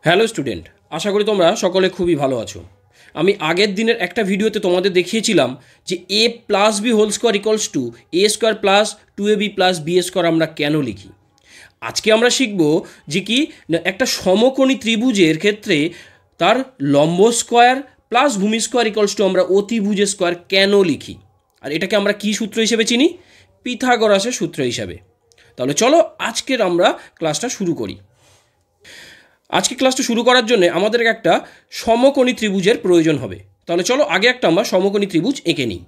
Hello student, আশা করি তোমরা সকলে খুবই ভালো আছো। আমি আগের দিনের একটা ভিডিওতে তোমাদের দেখিয়েছিলাম যে a plus b whole square equals to a square plus two a b plus b square আমরা কেন লিখি। আজকে আমরা শিখব যে কি একটা সমকোণী ত্রিভুজের ক্ষেত্রে তার লম্ব স্কোয়ার প্লাস ভূমি স্কোয়ার ইকুয়ালস টু আমরা অতিভুজ স্কোয়ার কেন লিখি, আর এটাকে আমরা কি সূত্র হিসেবে চিনি? পিথাগোরাসের সূত্র হিসাবে। তাহলে চলো আজকের আমরা ক্লাসটা শুরু করি। আজকে ক্লাসটা শুরু করার জন্য আমাদের একটা সমকোণী ত্রিভুজের প্রয়োজন হবে। তাহলে চলো আগে একটা আমরা সমকোণী ত্রিভুজ এঁকে নিই।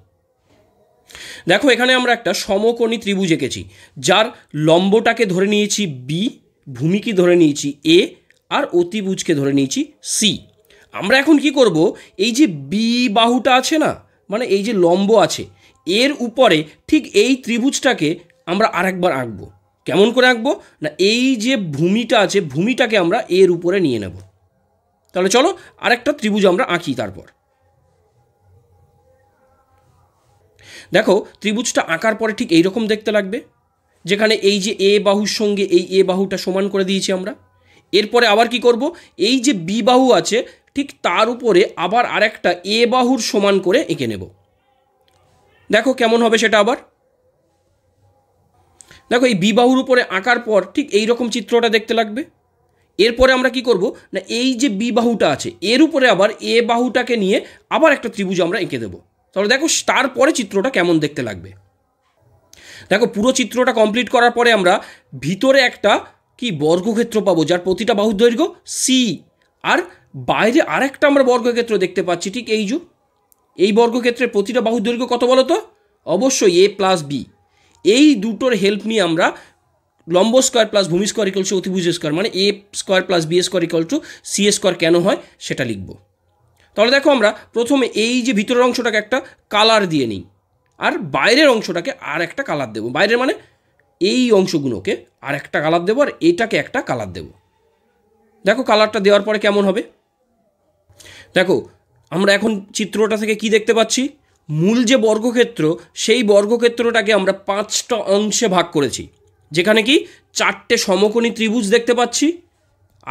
দেখো এখানে আমরা একটা সমকোণী ত্রিভুজ এঁকেছি, যার লম্বটাকে ধরে নিয়েছি বি, ভূমিকে ধরে নিয়েছি এ, আর অতিভুজকে ধরে নিয়েছি সি। আমরা এখন কি করব, এই যে বি বাহুটা আছে না, মানে এই যে লম্ব আছে, এর উপরে ঠিক এই ত্রিভুজটাকে আমরা আরেকবার আঁকবো। কেমন করে আঁকবো না, এই যে ভূমিটা আছে, ভূমিটাকে আমরা এর উপরে নিয়ে নেব। তাহলে চলো আরেকটা ত্রিভুজ আমরা আঁকি। তারপর দেখো ত্রিভুজটা আঁকার পরে ঠিক এইরকম দেখতে লাগবে, যেখানে এই যে এ বাহুর সঙ্গে এই এ বাহুটা সমান করে দিয়েছি আমরা। এরপরে আবার কি করব, এই যে বি বাহু আছে ঠিক তার উপরে আবার আরেকটা এ বাহুর সমান করে এঁকে নেব। দেখো কেমন হবে সেটা। আবার দেখো এই বি বাহুর উপরে আঁকার পর ঠিক এই রকম চিত্রটা দেখতে লাগবে। এরপরে আমরা কি করব না, এই যে বি বাহুটা আছে এর উপরে আবার এ বাহুটাকে নিয়ে আবার একটা ত্রিভুজ আমরা এঁকে দেবো। তাহলে দেখো তারপরে চিত্রটা কেমন দেখতে লাগবে। দেখো পুরো চিত্রটা কমপ্লিট করার পরে আমরা ভিতরে একটা কি বর্গক্ষেত্র পাবো, যার প্রতিটা বাহুর দৈর্ঘ্য সি, আর বাইরে আরেকটা আমরা বর্গক্ষেত্র দেখতে পাচ্ছি ঠিক এই বর্গক্ষেত্রের প্রতিটা বাহুর দৈর্ঘ্য কত বলো তো? অবশ্যই এ প্লাস বি। এই দুটোর হেল্প নিয়ে আমরা লম্ব স্কোয়ার প্লাস ভূমি স্কোয়ার ইকুয়াল টু অতিভুজ স্কোয়ার, মানে a square plus b square equal to c square কেন হয় সেটা লিখব। তাহলে দেখো আমরা প্রথমে এই যে ভিতরের অংশটাকে একটা কালার দিয়ে নিই, আর বাইরের অংশটাকে আর একটা কালার দেবো। বাইরের মানে এই অংশগুলোকে আর একটা কালার দেবো, আর এটাকে একটা কালার দেবো। দেখো কালারটা দেওয়ার পরে কেমন হবে। দেখো আমরা এখন চিত্রটা থেকে কি দেখতে পাচ্ছি, মূল যে বর্গক্ষেত্র সেই বর্গক্ষেত্রটাকে আমরা 5টা অংশে ভাগ করেছি, যেখানে কি 4টে সমকোণী ত্রিভুজ দেখতে পাচ্ছি,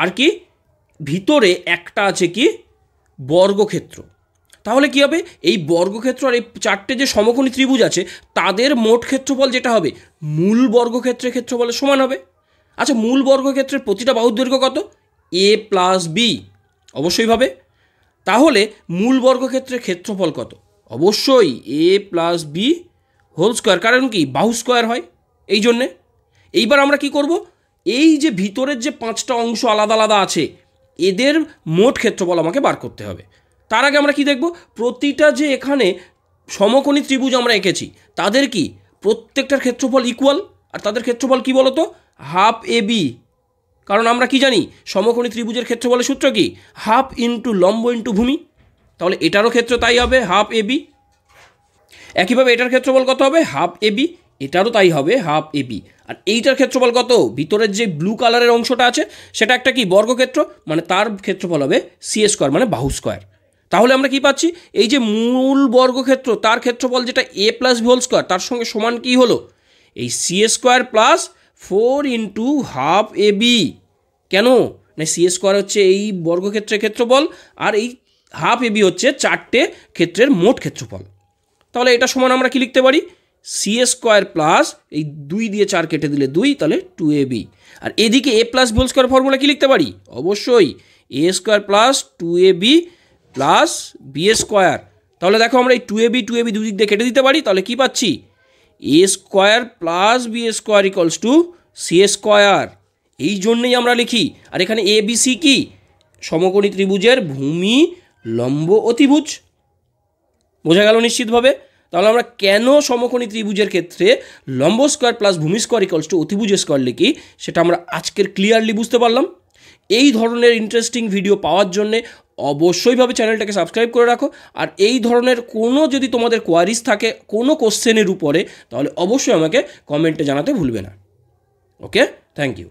আর কি ভিতরে একটা আছে কি বর্গক্ষেত্র। তাহলে কি হবে, এই বর্গক্ষেত্র আর এই 4টে যে সমকোণী ত্রিভুজ আছে তাদের মোট ক্ষেত্রফল যেটা হবে মূল বর্গক্ষেত্রের ক্ষেত্রফলের সমান হবে। আচ্ছা, মূল বর্গক্ষেত্রের প্রতিটা বাহুর দৈর্ঘ্য কত? এ প্লাস বি, অবশ্যই ভাবে। তাহলে মূল বর্গক্ষেত্রের ক্ষেত্রফল কত? অবশ্যই এ প্লাস বি হোল স্কোয়ার, কারণ কি বাহু স্কোয়ার হয় এই জন্যে। এইবার আমরা কি করব, এই যে ভিতরের যে 5টা অংশ আলাদা আলাদা আছে এদের মোট ক্ষেত্রফল আমাকে বার করতে হবে। তার আগে আমরা কি দেখব, প্রতিটা যে এখানে সমকোণী ত্রিভুজ আমরা এঁকেছি তাদের কি প্রত্যেকটার ক্ষেত্রফল ইকুয়াল, আর তাদের ক্ষেত্রফল কি বলতো? Half a B. কারণ আমরা কি জানি, সমকোণী ত্রিভুজের ক্ষেত্রফলের সূত্র কি? হাফ ইন্টু লম্ব ইন্টু ভূমি। তাহলে এটারও ক্ষেত্র তাই হবে হাফ এ বি। একইভাবে এটার ক্ষেত্রফল কত হবে? Half a B. এটারও তাই হবে হাফ এ বি। আর এইটার ক্ষেত্রফল কত? ভিতরের যে ব্লু কালারের অংশটা আছে সেটা একটা কি বর্গক্ষেত্র, মানে তার ক্ষেত্রফল হবে সি স্কোয়ার, মানে বাহু স্কোয়ার। তাহলে আমরা কি পাচ্ছি, এই যে মূল বর্গক্ষেত্র তার ক্ষেত্রফল যেটা a plus b whole square, তার সঙ্গে সমান কি হলো এই c square plus 4 into half a b. কেন না, সি স্কোয়ার হচ্ছে এই বর্গক্ষেত্রের ক্ষেত্রফল, আর এই হাফ এ বি হচ্ছে 4টে ক্ষেত্রের মোট ক্ষেত্রফল। তাহলে এটা সমান আমরা কি লিখতে পারি? সি স্কোয়ার প্লাস এই 2 দিয়ে 4 কেটে দিলে 2, তাহলে 2ab। আর এদিকে a plus b whole square formula কি লিখতে পারি? অবশ্যই a square plus 2ab plus b square. তাহলে দেখো আমরা এই 2ab 2ab দুই দিক দিয়ে কেটে দিতে পারি, তাহলে কি পাচ্ছি? A square plus b square equals to c square. এই জন্যই আমরা লিখি। আর এখানে এ বি সি কি? সমকোণী ত্রিভুজের ভূমি, লম্ব, অতিভুজ। বোঝা গেল নিশ্চিতভাবে। তাহলে আমরা কেন সমকোণী ত্রিভুজের ক্ষেত্রে লম্ব স্কোয়ার প্লাস ভূমি স্কোয়ার ইকুয়ালস টু অতিভুজ স্কোয়ার লিখি সেটা আমরা আজকের ক্লিয়ারলি বুঝতে পারলাম। এই ধরনের ইন্টারেস্টিং ভিডিও পাওয়ার জন্যে অবশ্যইভাবে চ্যানেলটাকে সাবস্ক্রাইব করে রাখো। আর এই ধরনের কোনো যদি তোমাদের কোয়ারিজ থাকে কোনো কোশ্চেনের উপরে, তাহলে অবশ্যই আমাকে কমেন্টে জানাতে ভুলবে না। ওকে, থ্যাংক ইউ।